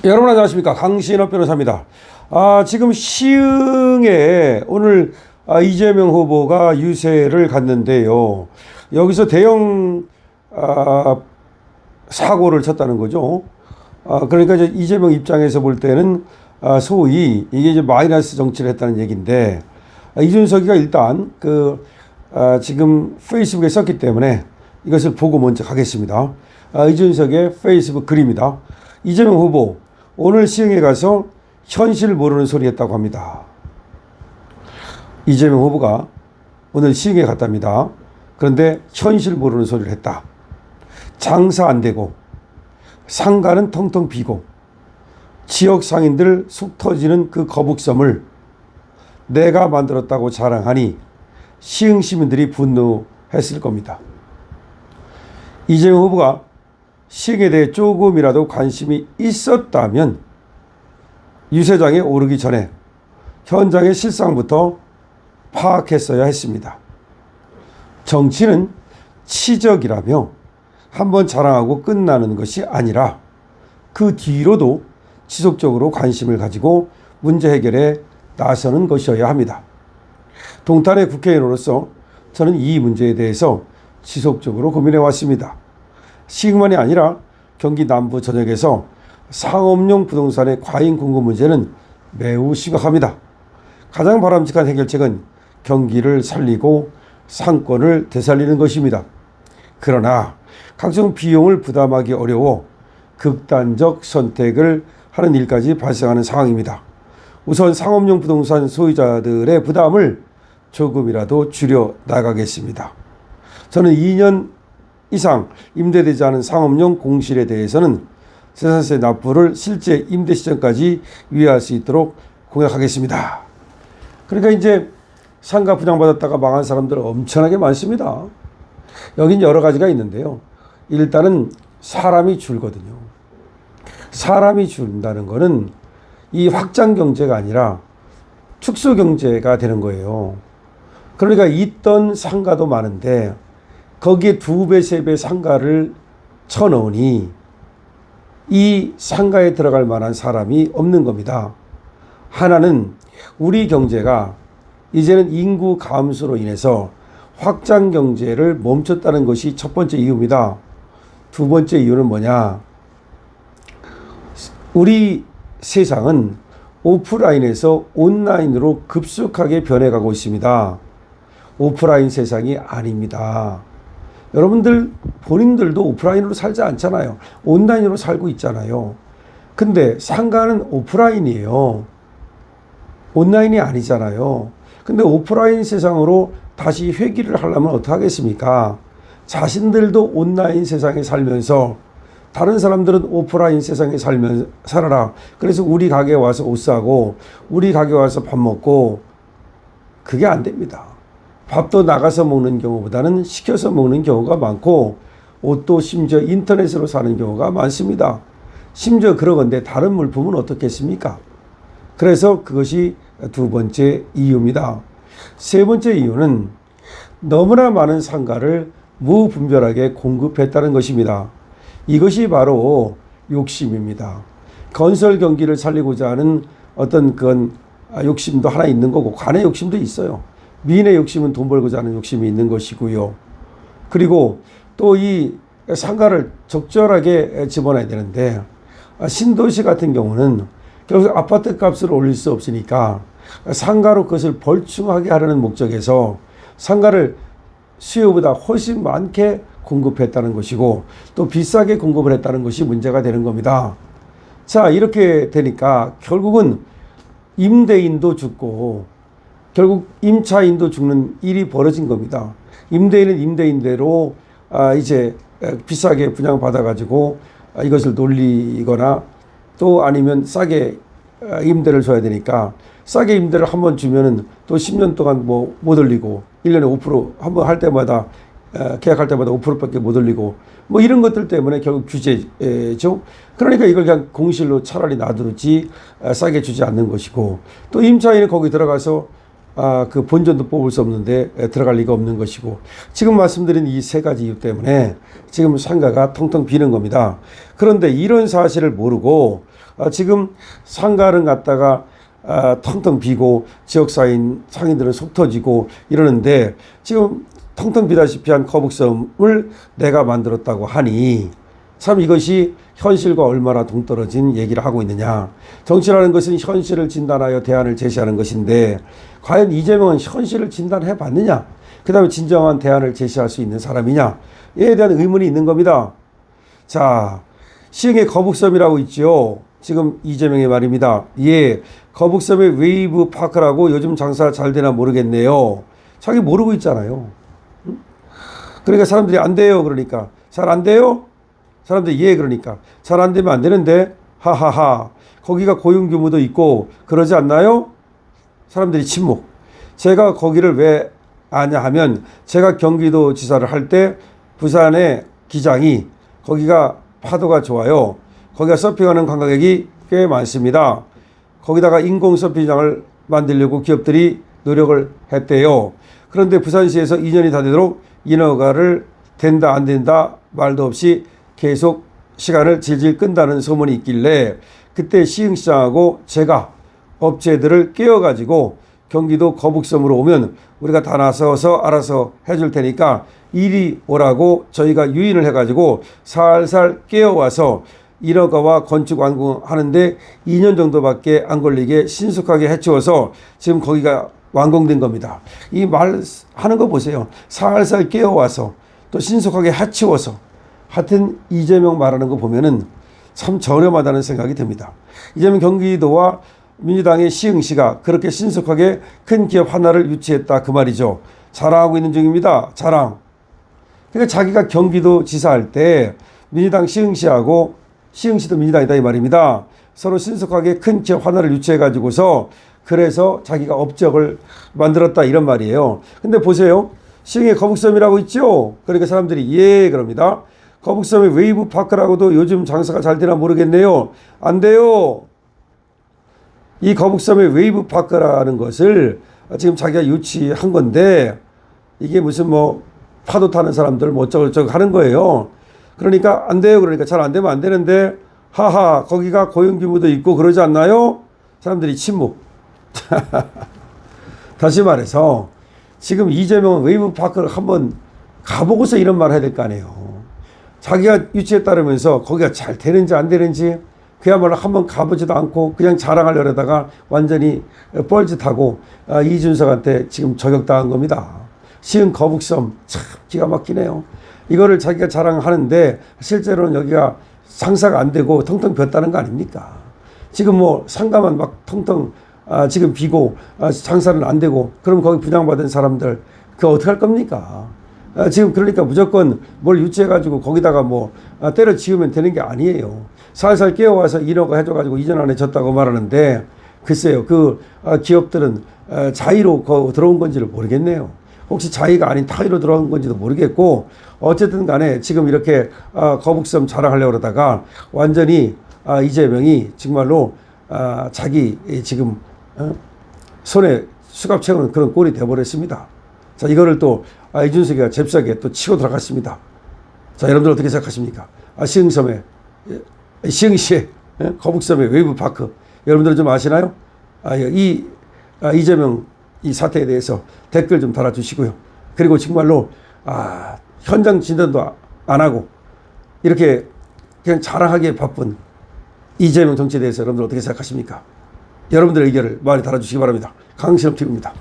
여러분 안녕하십니까, 강신업 변호사입니다. 지금 시흥에 오늘 이재명 후보가 유세를 갔는데요. 여기서 대형 사고를 쳤다는 거죠. 그러니까 이제 이재명 입장에서 볼 때는 소위 이게 이제 마이너스 정치를 했다는 얘기인데, 이준석이가 일단 지금 페이스북에 썼기 때문에 이것을 보고 먼저 가겠습니다. 이준석의 페이스북 글입니다. 이재명 후보 오늘 시흥에 가서 현실 모르는 소리 했다고 합니다. 이재명 후보가 오늘 시흥에 갔답니다. 그런데 현실 모르는 소리를 했다. 장사 안 되고 상가는 텅텅 비고 지역 상인들 속 터지는 그 거북섬을 내가 만들었다고 자랑하니 시흥 시민들이 분노했을 겁니다. 이재명 후보가 시흥에 대해 조금이라도 관심이 있었다면 유세장에 오르기 전에 현장의 실상부터 파악했어야 했습니다. 정치는 치적이라며 한번 자랑하고 끝나는 것이 아니라 그 뒤로도 지속적으로 관심을 가지고 문제 해결에 나서는 것이어야 합니다. 동탄의 국회의원으로서 저는 이 문제에 대해서 지속적으로 고민해 왔습니다. 시흥만이 아니라 경기 남부 전역에서 상업용 부동산의 과잉 공급 문제는 매우 심각합니다. 가장 바람직한 해결책은 경기를 살리고 상권을 되살리는 것입니다. 그러나 각종 비용을 부담하기 어려워 극단적 선택을 하는 일까지 발생하는 상황입니다. 우선 상업용 부동산 소유자들의 부담을 조금이라도 줄여 나가겠습니다. 저는 2년 이상 임대되지 않은 상업용 공실에 대해서는 재산세 납부를 실제 임대 시점까지 유예할 수 있도록 공약하겠습니다. 그러니까 이제 상가 분양받았다가 망한 사람들 엄청나게 많습니다. 여긴 여러 가지가 있는데요. 일단은 사람이 줄거든요. 사람이 준다는 거는 이 확장 경제가 아니라 축소 경제가 되는 거예요. 그러니까 있던 상가도 많은데 거기에 2배, 3배 상가를 쳐넣으니 이 상가에 들어갈 만한 사람이 없는 겁니다. 하나는 우리 경제가 이제는 인구 감소로 인해서 확장 경제를 멈췄다는 것이 첫 번째 이유입니다. 두 번째 이유는 뭐냐? 우리 세상은 오프라인에서 온라인으로 급속하게 변해가고 있습니다. 오프라인 세상이 아닙니다. 여러분들 본인들도 오프라인으로 살지 않잖아요. 온라인으로 살고 있잖아요. 근데 상가는 오프라인이에요. 온라인이 아니잖아요. 근데 오프라인 세상으로 다시 회귀를 하려면 어떻게 하겠습니까? 자신들도 온라인 세상에 살면서 다른 사람들은 오프라인 세상에 살아라. 그래서 우리 가게에 와서 옷 사고 우리 가게에 와서 밥 먹고, 그게 안 됩니다. 밥도 나가서 먹는 경우보다는 시켜서 먹는 경우가 많고, 옷도 심지어 인터넷으로 사는 경우가 많습니다. 심지어 그러건데 다른 물품은 어떻겠습니까? 그래서 그것이 두 번째 이유입니다. 세 번째 이유는 너무나 많은 상가를 무분별하게 공급했다는 것입니다. 이것이 바로 욕심입니다. 건설 경기를 살리고자 하는 어떤 그런 욕심도 하나 있는 거고, 관의 욕심도 있어요. 미인의 욕심은 돈 벌고자 하는 욕심이 있는 것이고요. 그리고 또 이 상가를 적절하게 집어넣어야 되는데, 신도시 같은 경우는 결국 아파트 값을 올릴 수 없으니까 상가로 그것을 벌충하게 하려는 목적에서 상가를 수요보다 훨씬 많게 공급했다는 것이고, 또 비싸게 공급을 했다는 것이 문제가 되는 겁니다. 자, 이렇게 되니까 결국은 임대인도 죽고 결국 임차인도 죽는 일이 벌어진 겁니다. 임대인은 임대인대로 이제 비싸게 분양받아가지고 이것을 놀리거나, 또 아니면 싸게 임대를 줘야 되니까 싸게 임대를 한번 주면은 또 10년 동안 뭐 못 올리고, 1년에 5% 한번 할 때마다 계약할 때마다 5%밖에 못 올리고, 뭐 이런 것들 때문에 결국 규제죠. 그러니까 이걸 그냥 공실로 차라리 놔두지 싸게 주지 않는 것이고, 또 임차인이 거기 들어가서 그 본전도 뽑을 수 없는데 들어갈 리가 없는 것이고, 지금 말씀드린 이 세 가지 이유 때문에 지금 상가가 텅텅 비는 겁니다. 그런데 이런 사실을 모르고 지금 상가를 갖다가 텅텅 비고 상인들은 속 터지고 이러는데, 지금 텅텅 비다시피 한 거북섬을 내가 만들었다고 하니 참 이것이 현실과 얼마나 동떨어진 얘기를 하고 있느냐. 정치라는 것은 현실을 진단하여 대안을 제시하는 것인데, 과연 이재명은 현실을 진단해 봤느냐, 그 다음에 진정한 대안을 제시할 수 있는 사람이냐에 대한 의문이 있는 겁니다. 자, 시흥의 거북섬이라고 있죠. 지금 이재명의 말입니다. 예, 거북섬의 웨이브 파크라고 요즘 장사 잘 되나 모르겠네요. 자기 모르고 있잖아요. 그러니까 사람들이 안 돼요. 그러니까 잘 안 돼요? 사람들이 예, 그러니까 잘 안 되면 안 되는데 하하하, 거기가 고용 규모도 있고 그러지 않나요? 사람들이 침묵. 제가 거기를 왜 아냐 하면, 제가 경기도 지사를 할 때 부산의 기장이 거기가 파도가 좋아요. 거기가 서핑하는 관광객이 꽤 많습니다. 거기다가 인공 서핑장을 만들려고 기업들이 노력을 했대요. 그런데 부산시에서 2년이 다 되도록 인허가를 된다 안 된다 말도 없이 계속 시간을 질질 끈다는 소문이 있길래, 그때 시흥시장하고 제가 업체들을 깨워가지고 경기도 거북섬으로 오면 우리가 다 나서서 알아서 해줄 테니까 이리 오라고 저희가 유인을 해가지고 살살 깨워와서 인허가와 건축 완공하는데 2년 정도밖에 안 걸리게 신속하게 해치워서 지금 거기가 완공된 겁니다. 이 말 하는 거 보세요. 살살 깨워와서 또 신속하게 해치워서. 하여튼 이재명 말하는 거 보면은 참 저렴하다는 생각이 듭니다. 이재명 경기도와 민주당의 시흥시가 그렇게 신속하게 큰 기업 하나를 유치했다, 그 말이죠. 자랑하고 있는 중입니다. 자랑. 그러니까 자기가 경기도 지사할 때 민주당 시흥시하고, 시흥시도 민주당이다 이 말입니다. 서로 신속하게 큰 기업 하나를 유치해 가지고서 그래서 자기가 업적을 만들었다, 이런 말이에요. 근데 보세요. 시흥의 거북섬이라고 있죠. 그러니까 사람들이 예, 그럽니다. 거북섬의 웨이브 파크라고도 요즘 장사가 잘 되나 모르겠네요. 안 돼요. 이 거북섬의 웨이브 파크라는 것을 지금 자기가 유치한 건데, 이게 무슨 뭐 파도 타는 사람들 뭐 어쩌고저쩌고 하는 거예요. 그러니까 안 돼요. 그러니까 잘 안 되면 안 되는데 하하, 거기가 고용 규모도 있고 그러지 않나요? 사람들이 침묵. 다시 말해서 지금 이재명은 웨이브 파크를 한번 가보고서 이런 말을 해야 될 거 아니에요. 자기가 유치했다면서 거기가 잘 되는지 안 되는지 그야말로 한번 가보지도 않고 그냥 자랑하려다가 완전히 뻘짓하고 이준석한테 지금 저격당한 겁니다. 시흥 거북섬 참 기가 막히네요. 이거를 자기가 자랑하는데 실제로는 여기가 장사가 안 되고 텅텅 비었다는 거 아닙니까? 지금 뭐 상가만 막 텅텅 지금 비고 장사는 안 되고, 그럼 거기 분양받은 사람들 그거 어떻게 할 겁니까? 지금 그러니까 무조건 뭘 유치해가지고 거기다가 뭐 때려 지으면 되는 게 아니에요. 살살 깨워와서 인허가 해줘가지고 2년 안에 졌다고 말하는데, 글쎄요, 그 기업들은 자의로 들어온 건지를 모르겠네요. 혹시 자의가 아닌 타의로 들어온 건지도 모르겠고, 어쨌든 간에 지금 이렇게 거북섬 자랑하려고 그러다가 완전히 이재명이 정말로 자기 지금 손에 수갑 채우는 그런 꼴이 되어버렸습니다. 자, 이거를 또 이준석이가 잽싸게 또 치고 들어갔습니다. 자, 여러분들 어떻게 생각하십니까? 시흥시의 거북섬의 웨이브 파크, 여러분들은 좀 아시나요? 이재명 이 사태에 대해서 댓글 좀 달아주시고요. 그리고 정말로 현장 진단도 안 하고 이렇게 그냥 자랑하기에 바쁜 이재명 정치에 대해서 여러분들 어떻게 생각하십니까? 여러분들의 의견을 많이 달아주시기 바랍니다. 강신업 TV입니다.